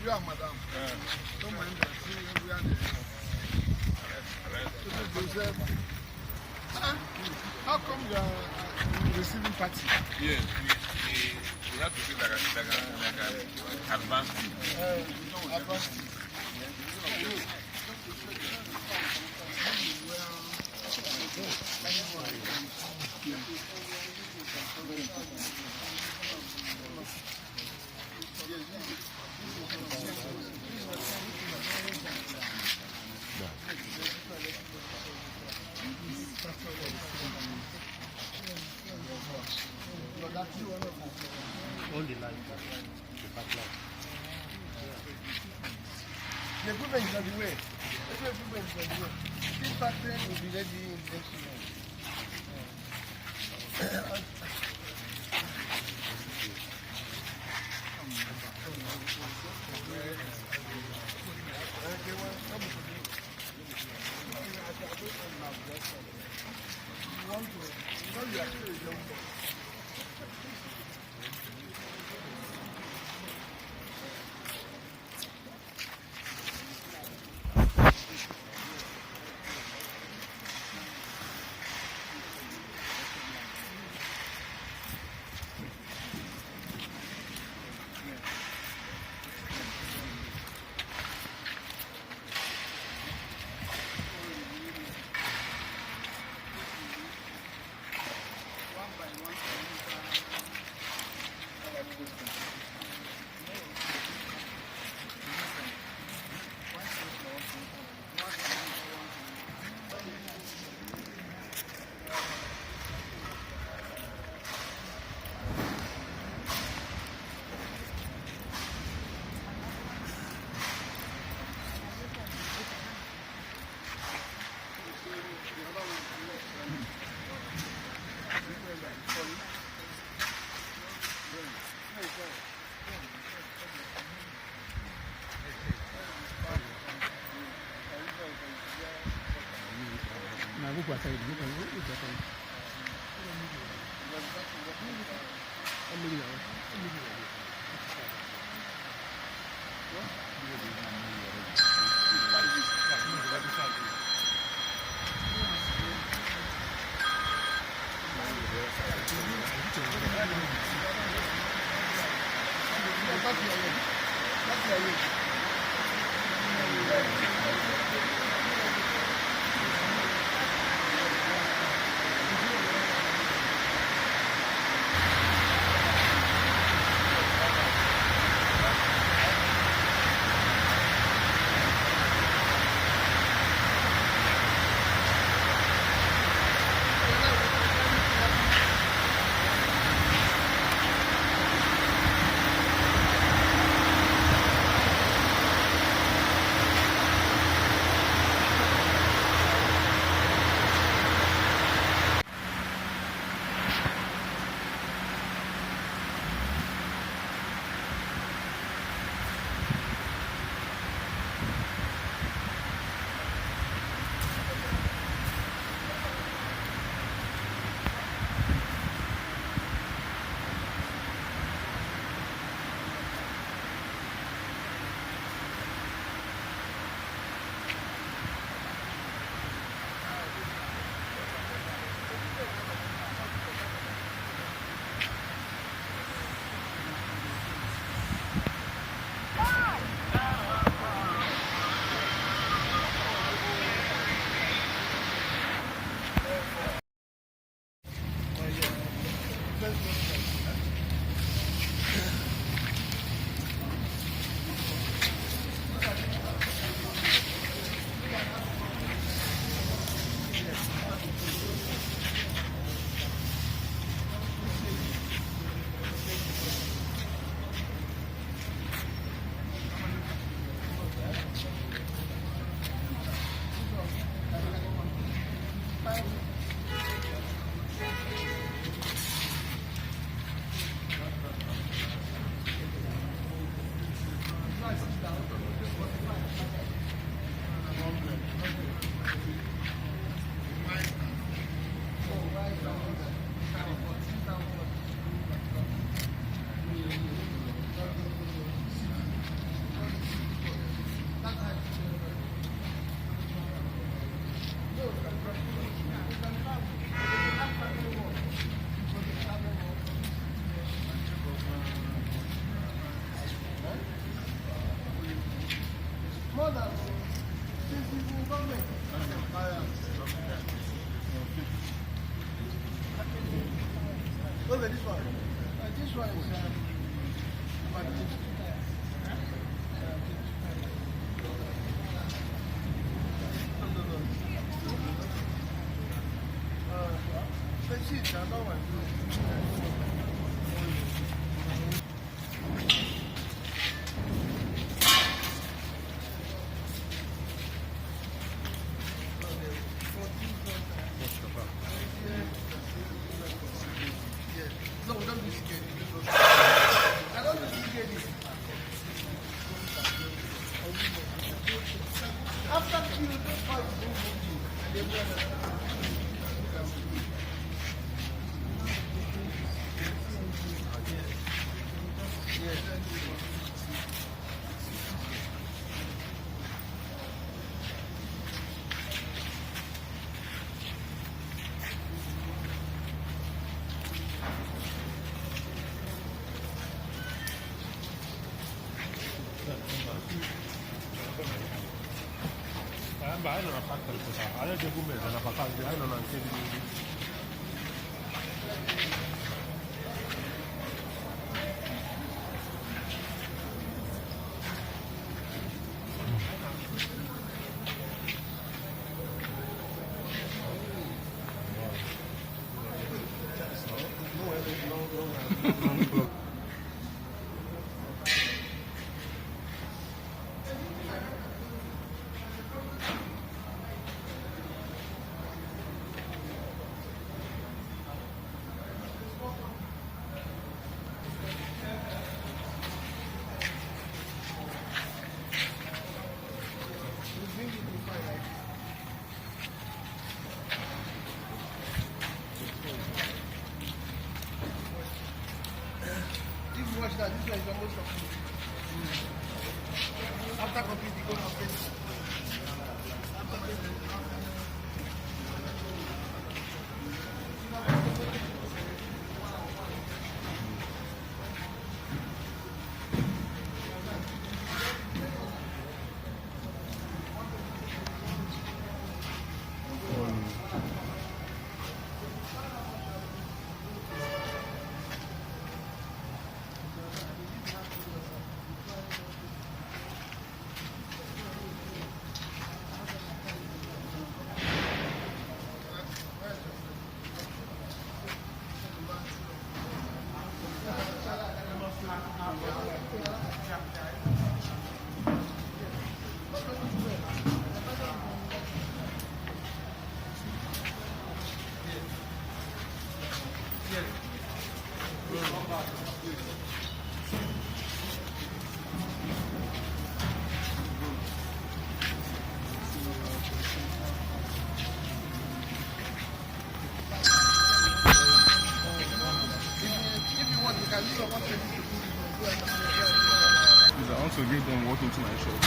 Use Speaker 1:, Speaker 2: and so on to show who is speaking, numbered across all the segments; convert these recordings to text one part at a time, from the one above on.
Speaker 1: You are madam. Don't mind that. We are the. How come you are receiving party?
Speaker 2: Yes, we have to do like an advanced team.
Speaker 1: Advanced team.
Speaker 3: All the lights, the backlight.
Speaker 1: The equipment is on the way. Every equipment is on the way. This factory will be ready in next month. This one is let's see, another one. No, we don't do security. I don't do security. After you do fight, they
Speaker 3: I don't know how to put that. I don't think Umuezena-Umudim. I don't know how to
Speaker 1: watch that. This one is almost complete. After complete, you go and finish.
Speaker 2: I want to give them walk into my shop.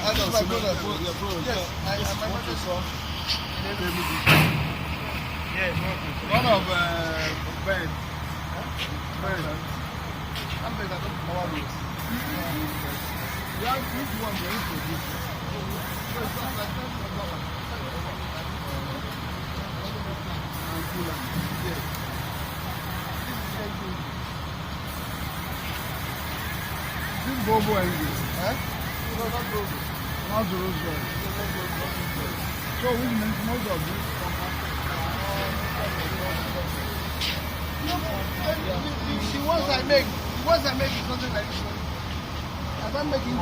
Speaker 1: I know my brother. Yes, my mother saw. Yes, one of Ben. I'm better than power rules. We have this one going to this. This is Bobo engine. No, not Bobo. Not the Rolls Royce. So which means most of this the ones I make, is something like this one. I can't make it.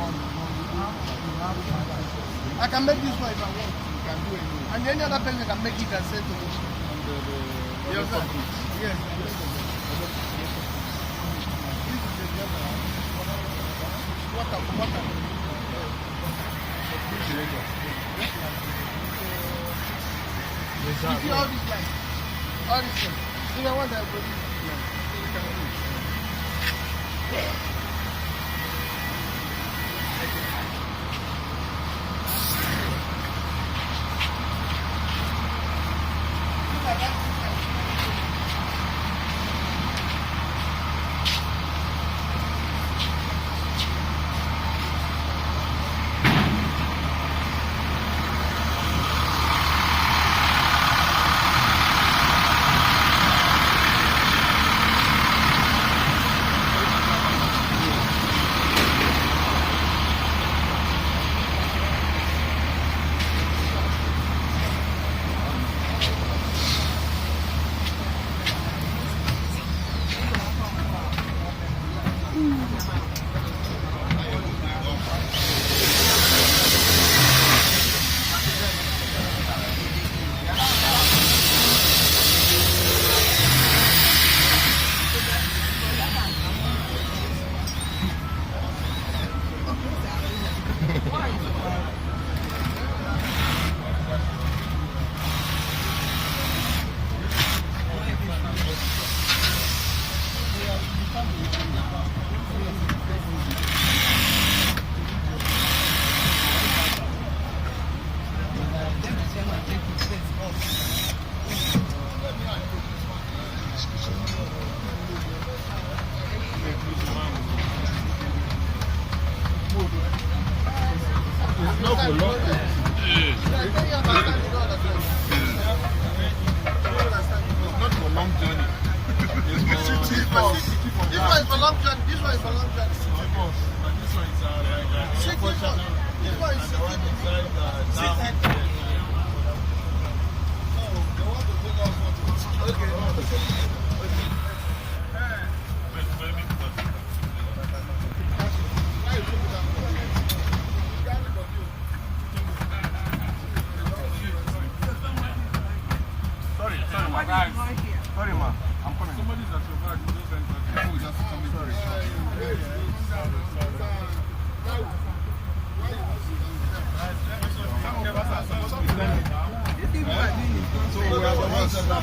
Speaker 1: I can make this one if I want. You can do it. And any other person can make it and send to me. Yes. This is the water. You see all these lights? All these things. You know what I produce? Not for long.
Speaker 2: Not for long journey.
Speaker 1: This one is for long journey. This one is for long journey.
Speaker 2: But this one is like
Speaker 1: This one is
Speaker 2: Sorry, ma. I'm coming. Somebody's at your back. Oh, just coming. Sorry.
Speaker 1: So we are the ones that are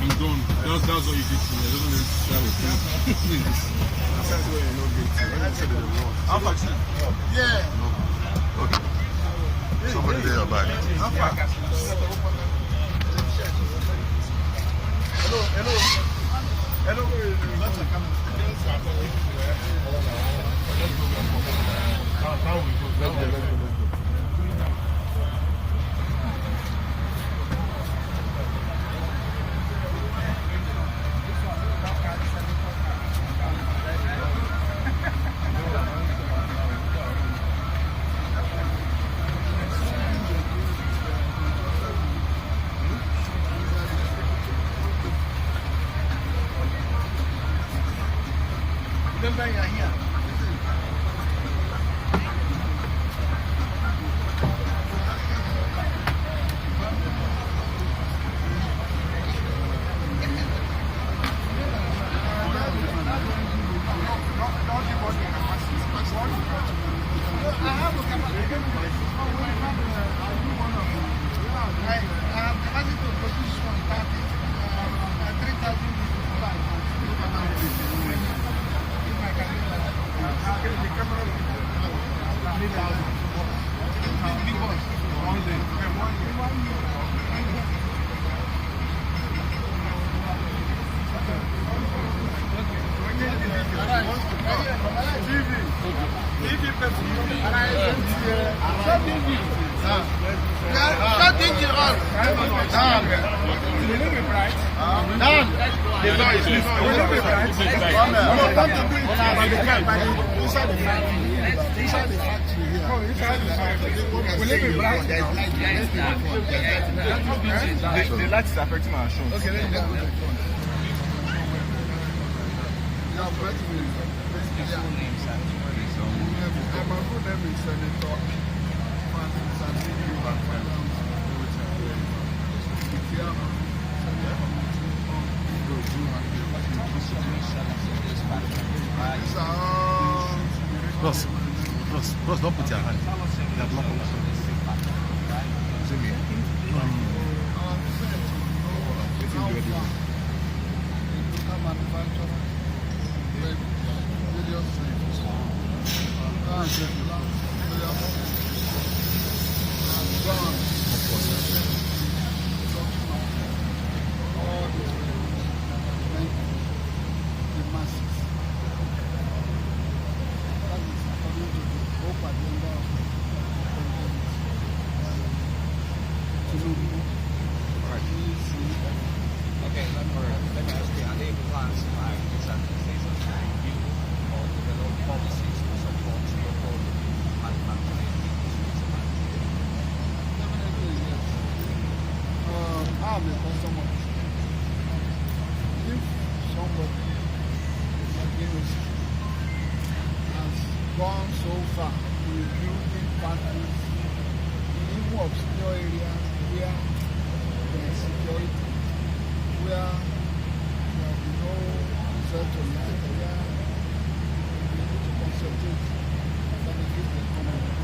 Speaker 2: I'm done. That's what you did to me. I don't know if that was good. That's why you're not good.
Speaker 1: yeah.
Speaker 2: Okay. Somebody there back.
Speaker 1: Hello. Remember you are here.
Speaker 2: The light is affecting our show.
Speaker 1: Okay, let me go. My full name is Senator Francis Fadahunsi.
Speaker 3: Boss, don't put your hand. They are blocking us.
Speaker 4: Okay, let me ask you, are there plans like exactly review or develop policies to support local manufacturing industries?
Speaker 1: Definitely, yes. I'm a customer. If somebody like Innoson has gone so far to building factories in even obscure areas where there is security, where there will be no threat to life, where we need to concentrate and benefit the economy.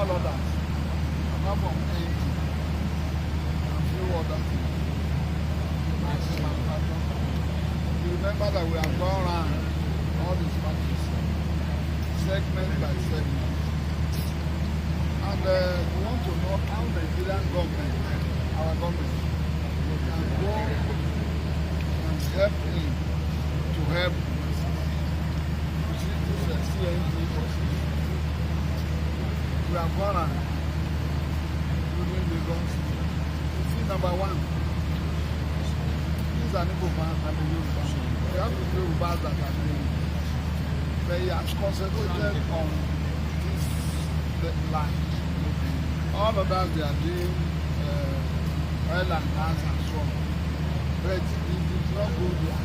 Speaker 1: all others, apart from engine and few other things. You remember that we have gone around all these factories, segment by segment. And we want to know how the Nigerian government, our government, can go and step in to help this CNG process. We have gone around including Lagos. See, number one, these are Igbo and the Yoruba. We have the Yorubas that are doing it. They are concentrated on this line. All of us, they are doing oil and gas and so on. But it is not good there.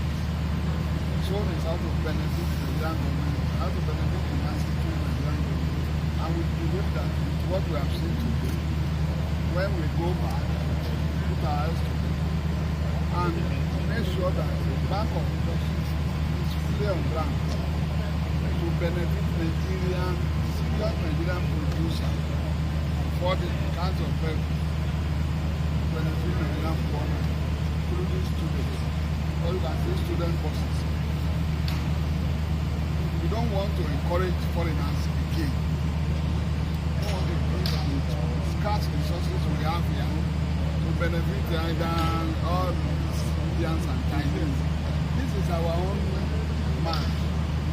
Speaker 1: So it's how to benefit the young government, how to benefit the masses through the young government. And we believe that with what we have seen today, when we go back, put our eyes together, and make sure that the bank of justice is fully on ground to benefit Nigerian, serious Nigerian producers for the kinds of vehicles, benefit Nigerian poor through these students, or you can say student buses. We don't want to encourage foreigners again. We don't want to use the scarce resources we have here to benefit the Indian, all Indians and Chinese. This is our own man.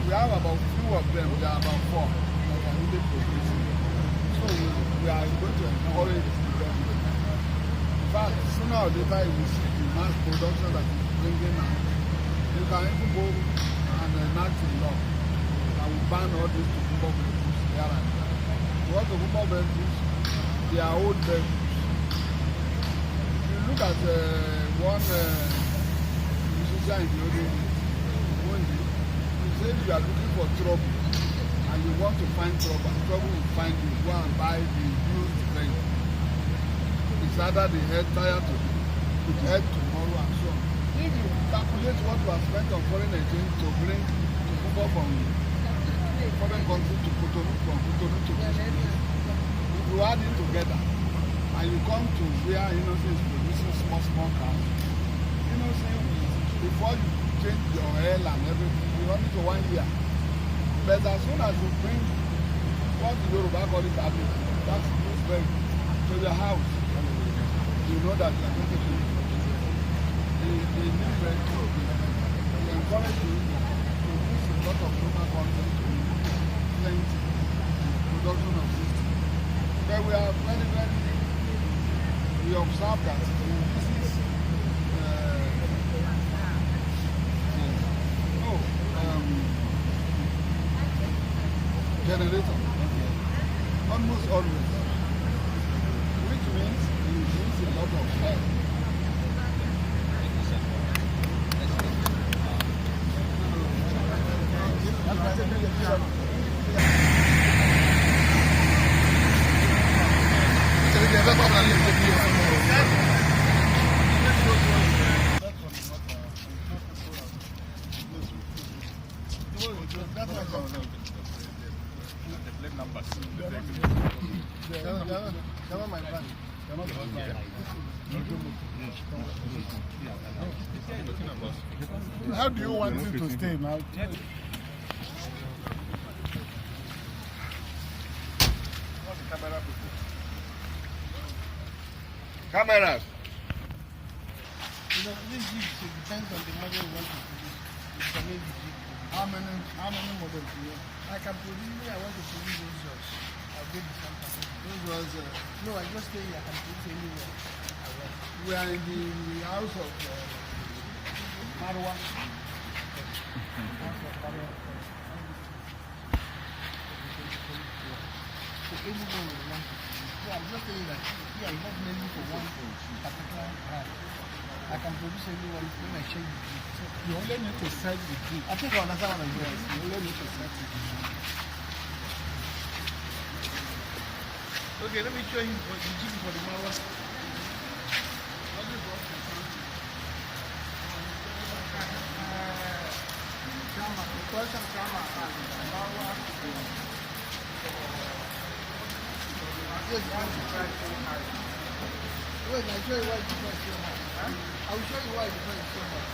Speaker 1: We have about few of them, there are about 4 that are really producing. So we are going to encourage them. In fact, sooner or later you will see the mass production that is bringing out. You can even go and enact a law that will ban all these Chukwuma vehicles here and there. What Chukwuma vehicles, they are old vehicles. If you look at one musician in the old you say you are looking for trouble and you want to find trouble, and trouble will find you. Go and buy the used vehicle. It's either the head tire today, the head tomorrow and so on. If you calculate what you have spent on foreign exchange to bring Chukwuma from foreign country to Cotonou, from Cotonou to this place, if you add it together and you come to where Innoson is producing small cars, Innoson, before you change your oil and everything, you run it to 1 year. But as soon as you bring what the Yoruba call it, that's this vehicle to your house, you know that you are going to do it. The new vehicle will encourage you to use a lot of local content to plenty production of this. But we are we observe that this is generator, almost always, which means you use a lot of air. How do you want it to stay now? Cameras. You know, this Jeep depends on the model you want to produce. It's an AV Jeep. How many models do you have? I can produce, I want to produce those yours. I'll get the sample. Those was, no, I just say I can produce anywhere. We are in the house of Marwa. So anyone will want to. So I'm just saying that here I'm not mainly for one particular brand. I can produce anyone when I check the Jeep. So you only need to set the Jeep. I think I understand what I'm doing. You only need to set the Jeep. Okay, let me show you the Jeep for the Marwa. Yes, why the price so high? Wait, I'll show you why the price so high. Huh? I'll show you why the price is so high.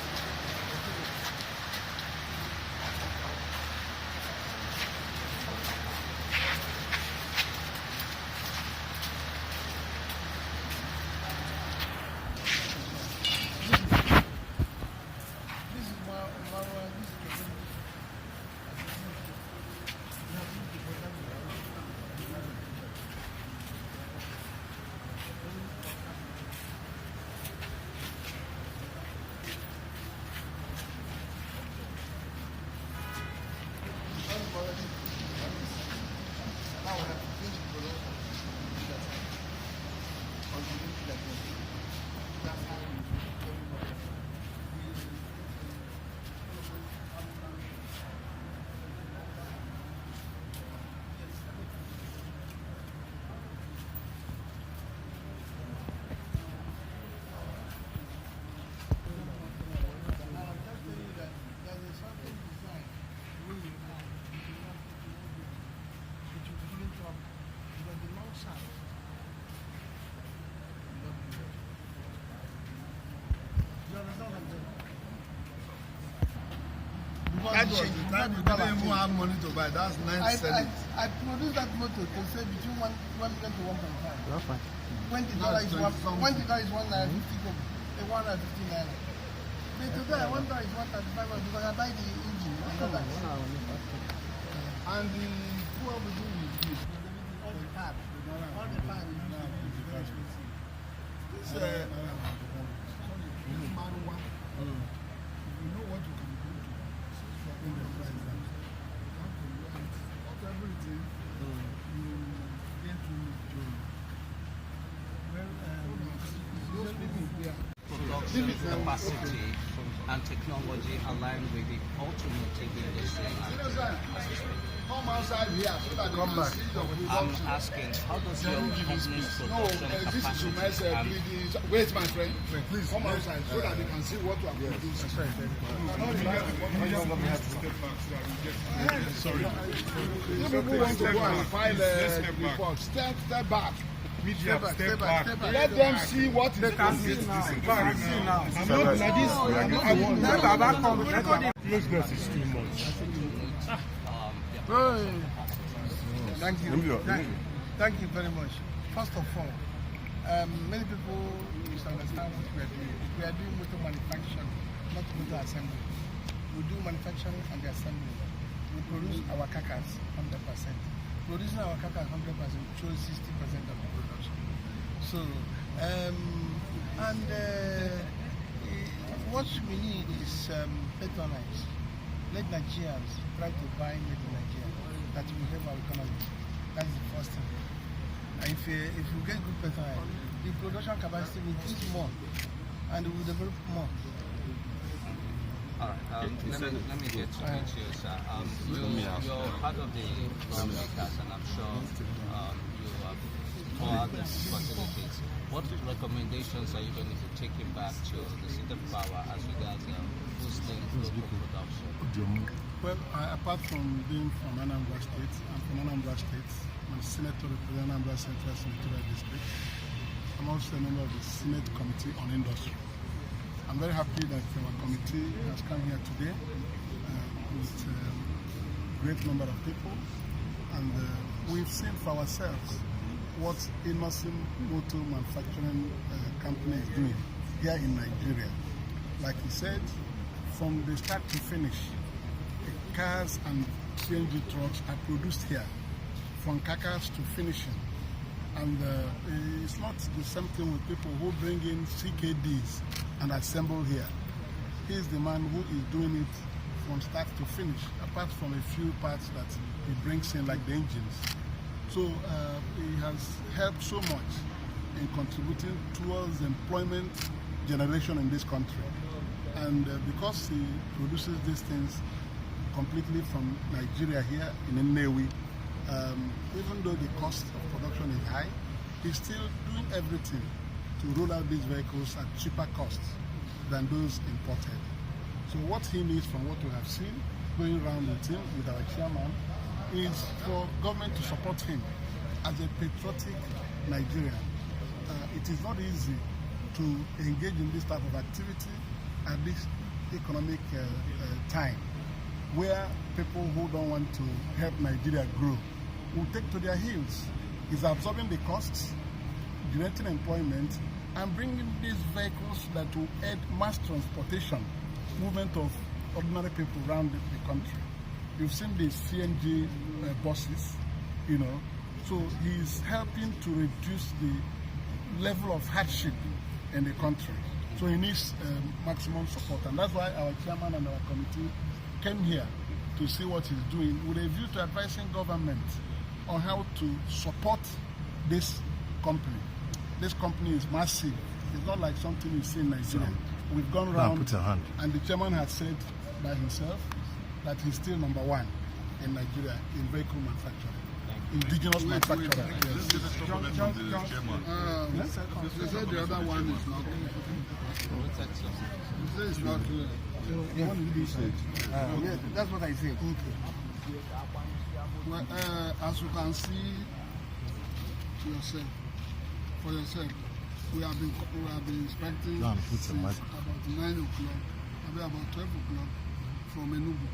Speaker 1: This is Marwa, this is the
Speaker 2: That was the time you didn't even have money to buy. That's 9 selling.
Speaker 1: I produced that motor to say between 1 million to 1.5.
Speaker 3: That's fine.
Speaker 1: When the dollar is $1.50, they want at 15 naira. But today I want is 135 because I buy the engine.
Speaker 2: And the fuel we do with
Speaker 1: All the part is very expensive.
Speaker 2: this Manurfa, you know what you can do to enterprise that. Not everything you get to do. Those people there.
Speaker 4: Production capacity and technology aligned with the automotive industry.
Speaker 2: Come outside here so that you can see your
Speaker 4: I'm
Speaker 2: production.
Speaker 4: asking, how does your company's
Speaker 2: No,
Speaker 4: production
Speaker 2: this is
Speaker 4: capacity
Speaker 2: Umeh. Wait, my friend. Please come outside so that they can see what you are producing.
Speaker 3: Sorry.
Speaker 2: You people want to go and file a report. Step back.
Speaker 3: Step back.
Speaker 2: Let them see what is producing.
Speaker 3: Closeness is too much.
Speaker 1: Thank you. Thank you very much. First of all, many people misunderstand what we are doing. We are doing motor manufacturing, not motor assembly. We do manufacturing and the assembly. We produce our carcass 100%. Producing our carcass 100% shows 60% of the production. So, what we need is patronize. Let Nigerians try to buy made in Nigeria. That will help our economy. That's the first thing. And if you get good patronize, the production capacity will increase more, and we will develop more.
Speaker 4: All right. Let me get to you, sir. You're part of the lawmakers, and I'm sure you have toured the facilities. What recommendations are you going to be taking back to the seat of power as regards boosting local production?
Speaker 5: Well, apart from being from Anambra State, I'm from Anambra State. I'm a senator representing Anambra Central Senatorial District. I'm also a member of the Senate Committee on Industry. I'm very happy that our committee has come here today with a great number of people, and we've seen for ourselves what Innoson Vehicle Manufacturing Company is doing here in Nigeria. Like he said, from the start to finish, cars and CNG trucks are produced here, from carcass to finishing. And it's not the same thing with people who bring in CKDs and assemble here. He's the man who is doing it from start to finish, apart from a few parts that he brings in, like the engines. So he has helped so much in contributing towards employment generation in this country. And because he produces these things completely from Nigeria here in Nnewi, even though the cost of production is high, he's still doing everything to roll out these vehicles at cheaper costs than those imported. So what he needs, from what we have seen, going around with him, with our chairman, is for government to support him as a patriotic Nigerian, it is not easy to engage in this type of activity at this economic time, where people who don't want to help Nigeria grow will take to their heels. It's absorbing the costs, generating employment, and bringing these vehicles that will aid mass transportation, movement of ordinary people around the country. You've seen the CNG buses, you know, so he's helping to reduce the level of hardship in the country. So he needs maximum support, and that's why our chairman and our committee came here to see what he's doing with a view to advising government on how to support this company. This company is massive. It's not like something you see in Nigeria. We've gone around, and the chairman has said by himself that he's still number one in Nigeria in vehicle manufacturing. Indigenous manufacturer. Yes.
Speaker 2: They said the other one is not clear. They say it's not clear.
Speaker 1: Yes, that's what I said.
Speaker 2: Okay. Well, as you can see for yourself, we have been inspecting since about 9 o'clock, maybe about 12 o'clock from Enugu,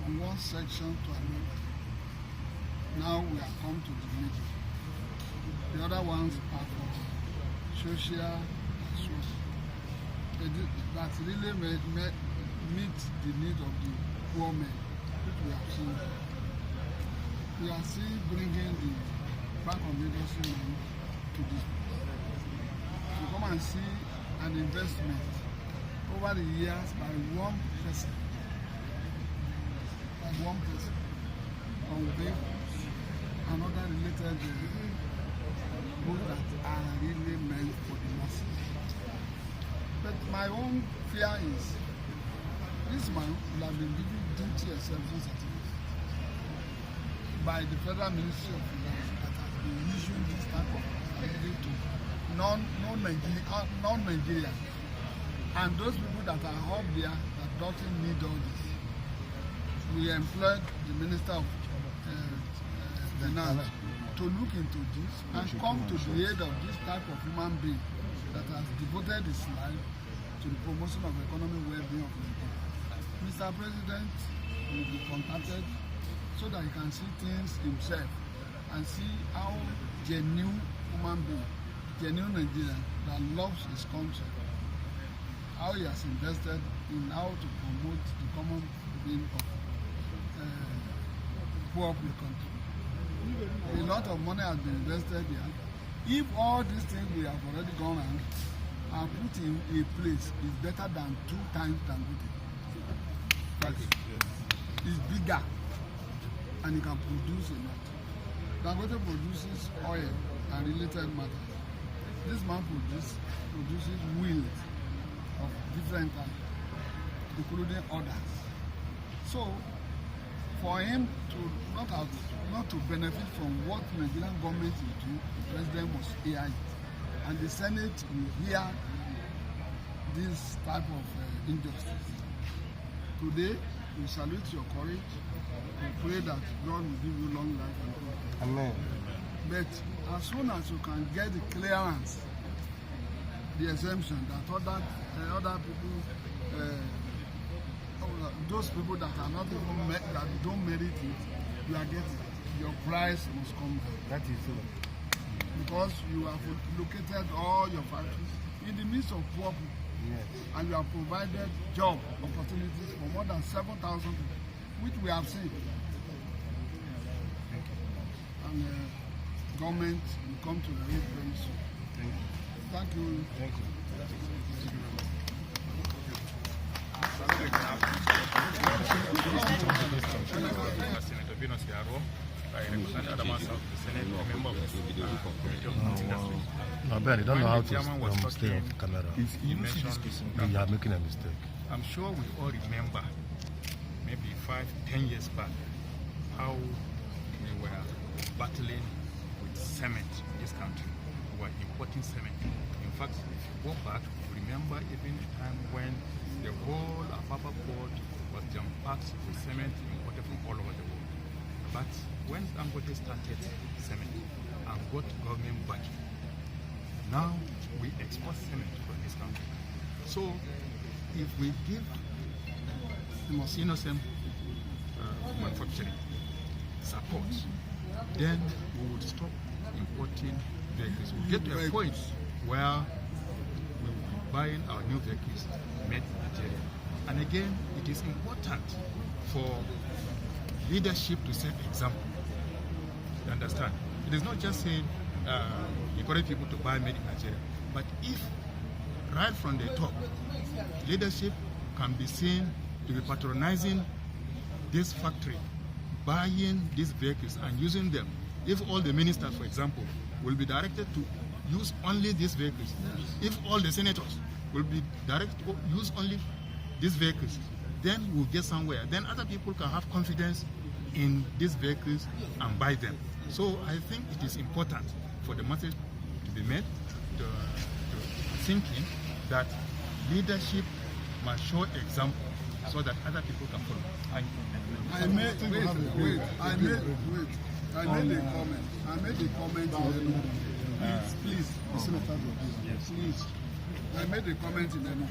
Speaker 2: from one section to another. Now we have come to the middle. The other ones are for social as well. That really meet the need of the poor men, which we have seen. We are still bringing the back of industry money to this place. To come and see an investment over the years by one person on vehicles and other related goods that are really meant for the masses. But my own fear is this man will have been given duty exemption certificate by the Federal Ministry of Finance that has been issuing this type of certificate to non-Nigerian. And those people that are up there that doesn't need all this. We employed the Minister of Finance to look into this and come to the aid of this type of human being that has devoted his life to the promotion of economic well-being of Nigeria. Mr. President will be contacted so that he can see things himself and see how genuine human being, genuine Nigerian that loves his country, how he has invested in how to promote the common being of poor of the country. A lot of money has been invested here. If all these things we have already gone on and put in a place is better than 2 times than good. It's bigger and it can produce a lot. Dangote produces oil and related matters. This man produces wheels of different types, including others. So, for him to not to benefit from what Nigerian government is doing, the president must hear it, and the Senate will hear this type of injustice. Today, we salute your courage. We pray that God will give you long life and good.
Speaker 1: Amen.
Speaker 2: But as soon as you can get the clearance, the exemption that other people, those people that are not even that don't merit it, you are getting it. Your price must come down.
Speaker 1: That is so.
Speaker 2: Because you have located all your factories in the midst of poor people.
Speaker 1: Yes.
Speaker 2: And you have provided job opportunities for more than 7,000 people, which we have seen. And government will come to the aid very soon. Thank you.
Speaker 1: Thank you.
Speaker 3: Senator Vehice, I represent Adama South, the Senate, a member of the Committee on Industry.
Speaker 6: No, Ben, you don't know how to
Speaker 3: stay
Speaker 6: off camera.
Speaker 3: He mentioned
Speaker 6: You are making a mistake.
Speaker 3: I'm sure we all remember, maybe 5-10 years back, how we were battling with cement in this country. We were importing cement. In fact, if you go back, you remember even a time when the whole Apapa port was jam-packed with cement imported from all over the world. But when Dangote started cement and got government backing, now we export cement from this country. So if we give Innoson manufacturing support, then we would stop importing vehicles. We'll get to a point where we will be buying our new vehicles made in Nigeria. And again, it is important for leadership to set example. You understand? It is not just saying encourage people to buy made in Nigeria, but if right from the top, leadership can be seen to be patronizing this factory, buying these vehicles and using them. If all the ministers, for example, will be directed to use only these vehicles, if all the senators will be directed to use only these vehicles, then we'll get somewhere. Then other people can have confidence in these vehicles and buy them. So I think it is important for the message to be made, to thinking that leadership must show example so that other people can follow.
Speaker 2: I made a comment in Enugu. Please. I made a comment in Enugu.